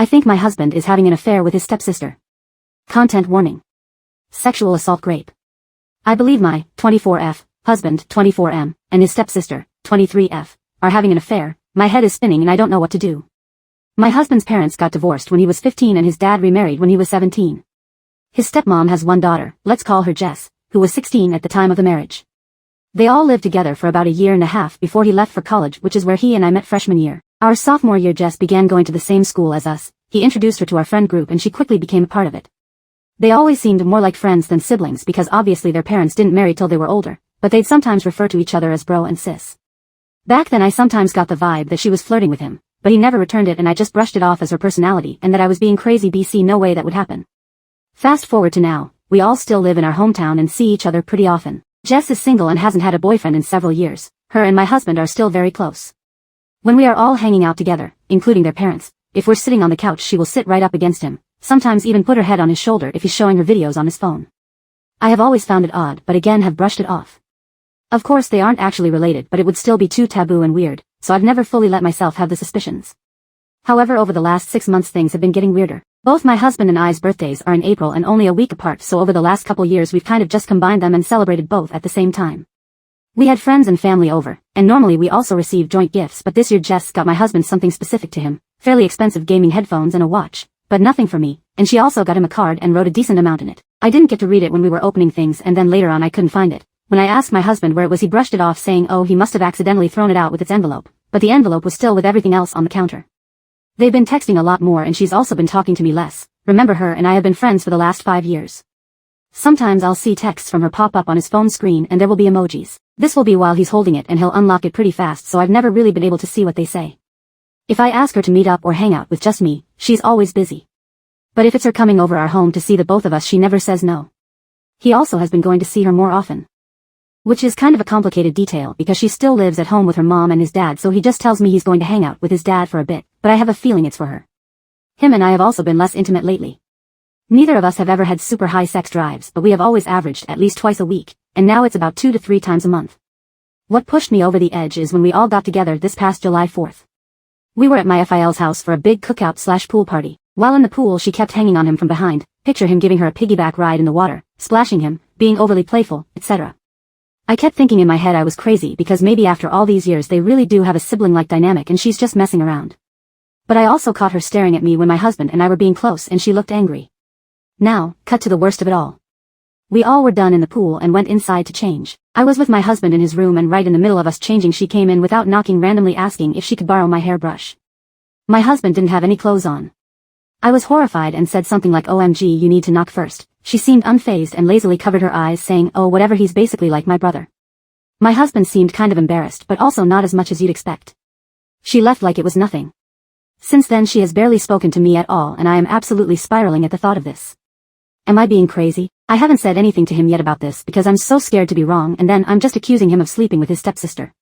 I think my husband is having an affair with his stepsister. Content warning. Sexual assault grape. I believe my 24F husband 24M and his stepsister 23F are having an affair. My head is spinning and I don't know what to do. My husband's parents got divorced when he was 15 and his dad remarried when he was 17. His stepmom has one daughter, let's call her Jess, who was 16 at the time of the marriage. They all lived together for about a year and a half before he left for college, which is where he and I met freshman year. Our sophomore year Jess began going to the same school as us. He introduced her to our friend group and she quickly became a part of it. They always seemed more like friends than siblings because obviously their parents didn't marry till they were older, but they'd sometimes refer to each other as bro and sis. Back then I sometimes got the vibe that she was flirting with him, but he never returned it and I just brushed it off as her personality and that I was being crazy. BC, no way that would happen. Fast forward to now, we all still live in our hometown and see each other pretty often. Jess is single and hasn't had a boyfriend in several years. Her and my husband are still very close. When we are all hanging out together, including their parents, if we're sitting on the couch she will sit right up against him, sometimes even put her head on his shoulder if he's showing her videos on his phone. I have always found it odd but again have brushed it off. Of course they aren't actually related but it would still be too taboo and weird, so I've never fully let myself have the suspicions. However, over the last 6 months things have been getting weirder. Both my husband and I's birthdays are in April and only a week apart, so over the last couple years we've kind of just combined them and celebrated both at the same time. We had friends and family over, and normally we also receive joint gifts, but this year Jess got my husband something specific to him, fairly expensive gaming headphones and a watch, but nothing for me, and she also got him a card and wrote a decent amount in it. I didn't get to read it when we were opening things and then later on I couldn't find it. When I asked my husband where it was he brushed it off saying oh he must have accidentally thrown it out with its envelope, but the envelope was still with everything else on the counter. They've been texting a lot more and she's also been talking to me less. Remember, her and I have been friends for the last 5 years. Sometimes I'll see texts from her pop up on his phone screen and there will be emojis. This will be while he's holding it and he'll unlock it pretty fast, so I've never really been able to see what they say. If I ask her to meet up or hang out with just me, she's always busy. But if it's her coming over our home to see the both of us, she never says no. He also has been going to see her more often. Which is kind of a complicated detail because she still lives at home with her mom and his dad, so he just tells me he's going to hang out with his dad for a bit, but I have a feeling it's for her. Him and I have also been less intimate lately. Neither of us have ever had super high sex drives, but we have always averaged at least twice a week, and now it's about 2 to 3 times a month. What pushed me over the edge is when we all got together this past July 4th. We were at my FIL's house for a big cookout/pool party. While in the pool she kept hanging on him from behind, picture him giving her a piggyback ride in the water, splashing him, being overly playful, etc. I kept thinking in my head I was crazy because maybe after all these years they really do have a sibling-like dynamic and she's just messing around. But I also caught her staring at me when my husband and I were being close and she looked angry. Now, cut to the worst of it all. We all were done in the pool and went inside to change. I was with my husband in his room and right in the middle of us changing she came in without knocking, randomly asking if she could borrow my hairbrush. My husband didn't have any clothes on. I was horrified and said something like OMG, you need to knock first. She seemed unfazed and lazily covered her eyes saying oh whatever, he's basically like my brother. My husband seemed kind of embarrassed but also not as much as you'd expect. She left like it was nothing. Since then she has barely spoken to me at all and I am absolutely spiraling at the thought of this. Am I being crazy? I haven't said anything to him yet about this because I'm so scared to be wrong and then I'm just accusing him of sleeping with his stepsister.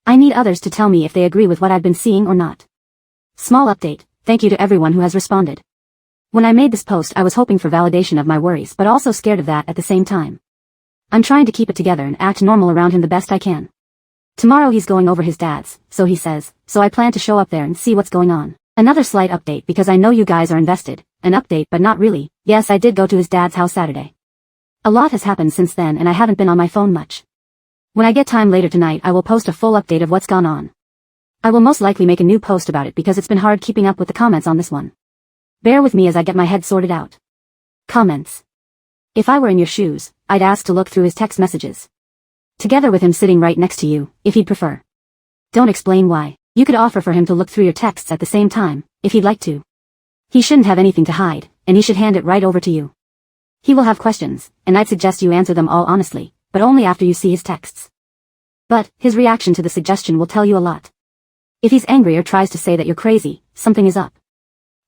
I need others to tell me if they agree with what I've been seeing or not. Small update, thank you to everyone who has responded. When I made this post I was hoping for validation of my worries but also scared of that at the same time. I'm trying to keep it together and act normal around him the best I can. Tomorrow he's going over his dad's, so he says, so I plan to show up there and see what's going on. Another slight update because I know you guys are invested, an update but not really. Yes, I did go to his dad's house Saturday. A lot has happened since then and I haven't been on my phone much. When I get time later tonight I will post a full update of what's gone on. I will most likely make a new post about it because it's been hard keeping up with the comments on this one. Bear with me as I get my head sorted out. Comments. If I were in your shoes, I'd ask to look through his text messages. Together with him sitting right next to you, if he'd prefer. Don't explain why. You could offer for him to look through your texts at the same time, if he'd like to. He shouldn't have anything to hide, and he should hand it right over to you. He will have questions, and I'd suggest you answer them all honestly, but only after you see his texts. But, his reaction to the suggestion will tell you a lot. If he's angry or tries to say that you're crazy, something is up.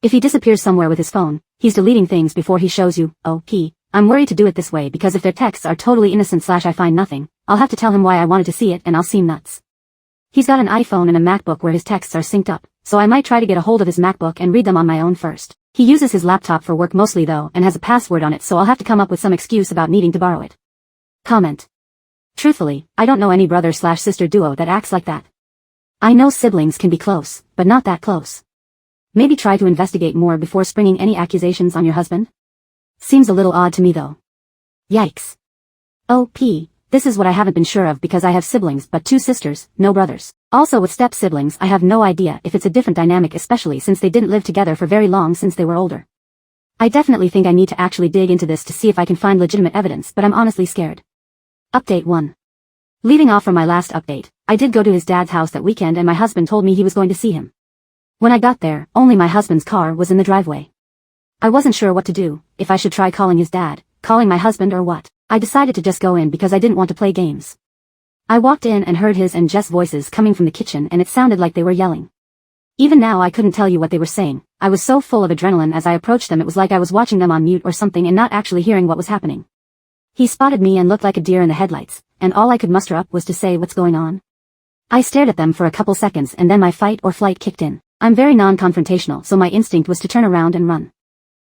If he disappears somewhere with his phone, he's deleting things before he shows you. I'm worried to do it this way because if their texts are totally innocent / I find nothing, I'll have to tell him why I wanted to see it and I'll seem nuts. He's got an iPhone and a MacBook where his texts are synced up, so I might try to get a hold of his MacBook and read them on my own first. He uses his laptop for work mostly though and has a password on it, so I'll have to come up with some excuse about needing to borrow it. Comment. Truthfully, I don't know any brother/sister duo that acts like that. I know siblings can be close, but not that close. Maybe try to investigate more before springing any accusations on your husband? Seems a little odd to me though. Yikes. OP, this is what I haven't been sure of because I have siblings but 2 sisters, no brothers. Also with step-siblings I have no idea if it's a different dynamic especially since they didn't live together for very long since they were older. I definitely think I need to actually dig into this to see if I can find legitimate evidence but I'm honestly scared. Update 1. Leading off from my last update, I did go to his dad's house that weekend and my husband told me he was going to see him. When I got there, only my husband's car was in the driveway. I wasn't sure what to do, if I should try calling his dad, calling my husband or what. I decided to just go in because I didn't want to play games. I walked in and heard his and Jess' voices coming from the kitchen and it sounded like they were yelling. Even now I couldn't tell you what they were saying. I was so full of adrenaline as I approached them it was like I was watching them on mute or something and not actually hearing what was happening. He spotted me and looked like a deer in the headlights, and all I could muster up was to say what's going on. I stared at them for a couple seconds and then my fight or flight kicked in. I'm very non-confrontational so my instinct was to turn around and run.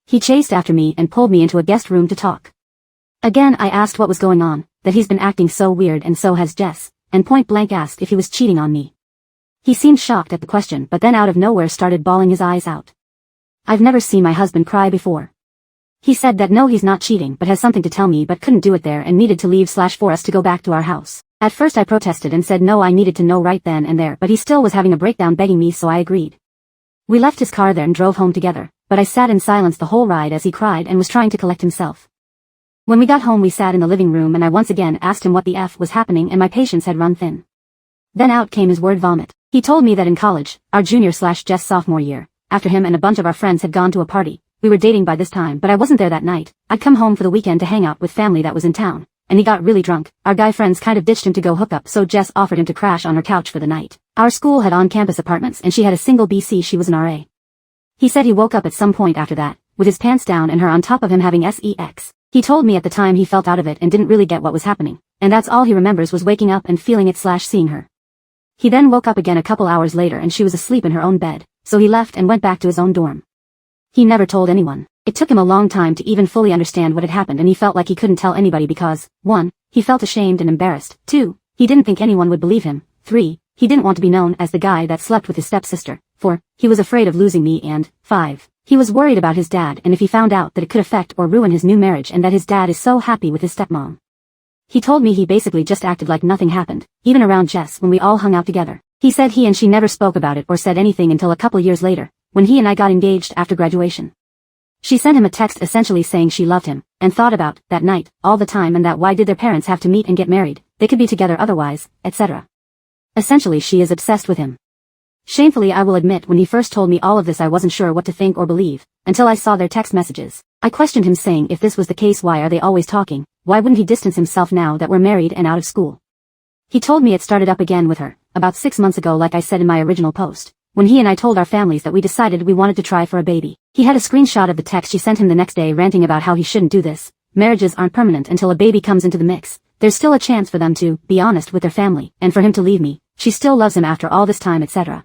He chased after me and pulled me into a guest room to talk. Again I asked what was going on, that he's been acting so weird and so has Jess, and point blank asked if he was cheating on me. He seemed shocked at the question but then out of nowhere started bawling his eyes out. I've never seen my husband cry before. He said that no he's not cheating but has something to tell me but couldn't do it there and needed to leave / for us to go back to our house. At first I protested and said no I needed to know right then and there but he still was having a breakdown begging me so I agreed. We left his car there and drove home together, but I sat in silence the whole ride as he cried and was trying to collect himself. When we got home we sat in the living room and I once again asked him what the F was happening and my patience had run thin. Then out came his word vomit. He told me that in college, our junior / Jess sophomore year, after him and a bunch of our friends had gone to a party, we were dating by this time but I wasn't there that night. I'd come home for the weekend to hang out with family that was in town, and he got really drunk. Our guy friends kind of ditched him to go hook up so Jess offered him to crash on her couch for the night. Our school had on-campus apartments and she had a single BC she was an RA. He said he woke up at some point after that, with his pants down and her on top of him having sex. He told me at the time he felt out of it and didn't really get what was happening, and that's all he remembers was waking up and feeling it / seeing her. He then woke up again a couple hours later and she was asleep in her own bed, so he left and went back to his own dorm. He never told anyone. It took him a long time to even fully understand what had happened and he felt like he couldn't tell anybody because, 1, he felt ashamed and embarrassed, 2, he didn't think anyone would believe him, 3, he didn't want to be known as the guy that slept with his stepsister, 4, he was afraid of losing me and, 5, he was worried about his dad and if he found out that it could affect or ruin his new marriage and that his dad is so happy with his stepmom. He told me he basically just acted like nothing happened, even around Jess when we all hung out together. He said he and she never spoke about it or said anything until a couple years later, when he and I got engaged after graduation. She sent him a text essentially saying she loved him, and thought about that night, all the time and that why did their parents have to meet and get married, they could be together otherwise, etc. Essentially she is obsessed with him. Shamefully I will admit when he first told me all of this I wasn't sure what to think or believe, until I saw their text messages. I questioned him saying if this was the case why are they always talking, why wouldn't he distance himself now that we're married and out of school? He told me it started up again with her, about 6 months ago like I said in my original post, when he and I told our families that we decided we wanted to try for a baby. He had a screenshot of the text she sent him the next day ranting about how he shouldn't do this, marriages aren't permanent until a baby comes into the mix, there's still a chance for them to be honest with their family, and for him to leave me, she still loves him after all this time etc.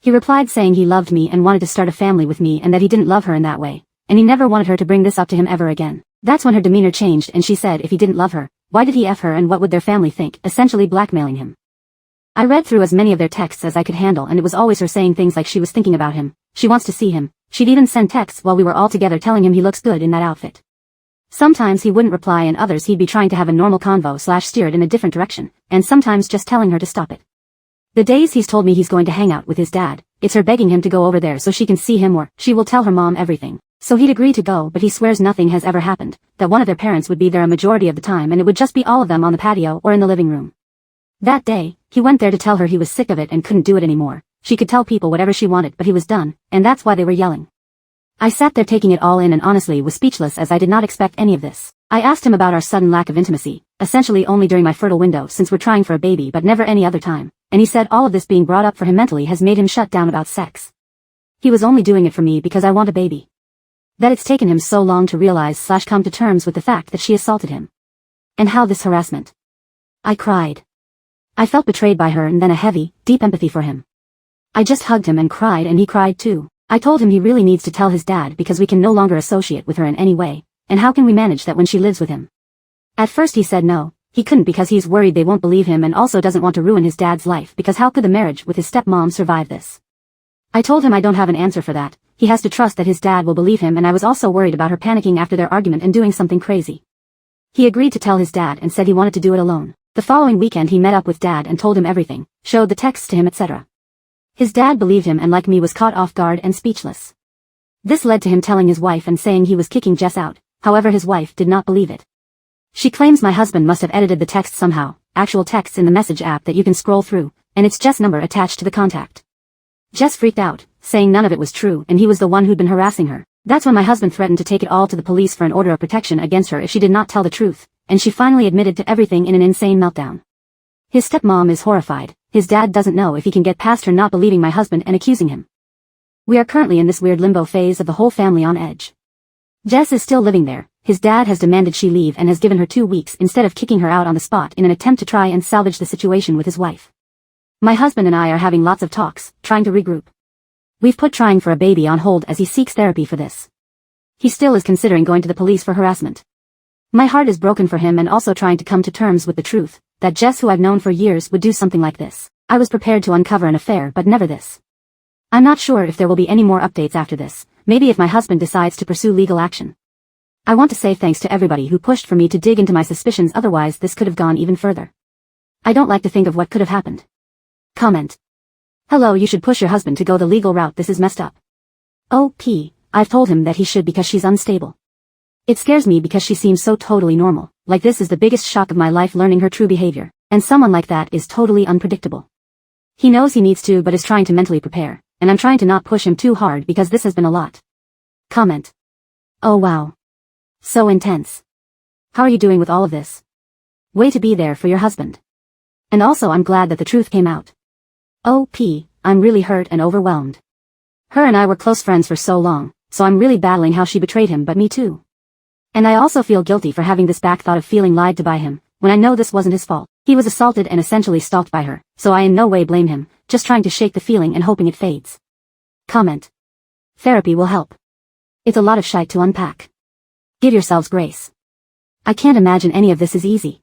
He replied saying he loved me and wanted to start a family with me and that he didn't love her in that way, and he never wanted her to bring this up to him ever again. That's when her demeanor changed and she said if he didn't love her, why did he F her and what would their family think, essentially blackmailing him. I read through as many of their texts as I could handle and it was always her saying things like she was thinking about him, she wants to see him, she'd even send texts while we were all together telling him he looks good in that outfit. Sometimes he wouldn't reply and others he'd be trying to have a normal convo / steer it in a different direction, and sometimes just telling her to stop it. The days he's told me he's going to hang out with his dad, it's her begging him to go over there so she can see him or she will tell her mom everything. So he'd agree to go but he swears nothing has ever happened, that one of their parents would be there a majority of the time and it would just be all of them on the patio or in the living room. That day, he went there to tell her he was sick of it and couldn't do it anymore. She could tell people whatever she wanted but he was done, and that's why they were yelling. I sat there taking it all in and honestly was speechless as I did not expect any of this. I asked him about our sudden lack of intimacy, essentially only during my fertile window since we're trying for a baby but never any other time, and he said all of this being brought up for him mentally has made him shut down about sex. He was only doing it for me because I want a baby. That it's taken him so long to realize / come to terms with the fact that she assaulted him. And how this harassment. I cried. I felt betrayed by her and then a heavy, deep empathy for him. I just hugged him and cried and he cried too. I told him he really needs to tell his dad because we can no longer associate with her in any way, and how can we manage that when she lives with him? At first he said no, he couldn't because he's worried they won't believe him and also doesn't want to ruin his dad's life because how could the marriage with his stepmom survive this? I told him I don't have an answer for that. He has to trust that his dad will believe him, and I was also worried about her panicking after their argument and doing something crazy. He agreed to tell his dad and said he wanted to do it alone. The following weekend he met up with dad and told him everything, showed the texts to him, etc. His dad believed him and, like me, was caught off guard and speechless. This led to him telling his wife and saying he was kicking Jess out. However, his wife did not believe it. She claims my husband must have edited the text somehow, actual texts in the message app that you can scroll through, and it's Jess' number attached to the contact. Jess freaked out, saying none of it was true and he was the one who'd been harassing her. That's when my husband threatened to take it all to the police for an order of protection against her if she did not tell the truth, and she finally admitted to everything in an insane meltdown. His stepmom is horrified. His dad doesn't know if he can get past her not believing my husband and accusing him. We are currently in this weird limbo phase of the whole family on edge. Jess is still living there. His dad has demanded she leave and has given her 2 weeks instead of kicking her out on the spot in an attempt to try and salvage the situation with his wife. My husband and I are having lots of talks, trying to regroup. We've put trying for a baby on hold as he seeks therapy for this. He still is considering going to the police for harassment. My heart is broken for him and also trying to come to terms with the truth, that Jess, who I've known for years, would do something like this. I was prepared to uncover an affair, but never this. I'm not sure if there will be any more updates after this, maybe if my husband decides to pursue legal action. I want to say thanks to everybody who pushed for me to dig into my suspicions, otherwise this could have gone even further. I don't like to think of what could have happened. Comment. Hello, you should push your husband to go the legal route, this is messed up. I've told him that he should because she's unstable. It scares me because she seems so totally normal, like this is the biggest shock of my life, learning her true behavior, and someone like that is totally unpredictable. He knows he needs to but is trying to mentally prepare, and I'm trying to not push him too hard because this has been a lot. Comment. Oh wow. So intense. How are you doing with all of this? Way to be there for your husband. And also I'm glad that the truth came out. I'm really hurt and overwhelmed. Her and I were close friends for so long, so I'm really battling how she betrayed him, but me too. And I also feel guilty for having this back thought of feeling lied to by him, when I know this wasn't his fault. He was assaulted and essentially stalked by her, so I in no way blame him, just trying to shake the feeling and hoping it fades. Comment. Therapy will help. It's a lot of shite to unpack. Give yourselves grace. I can't imagine any of this is easy.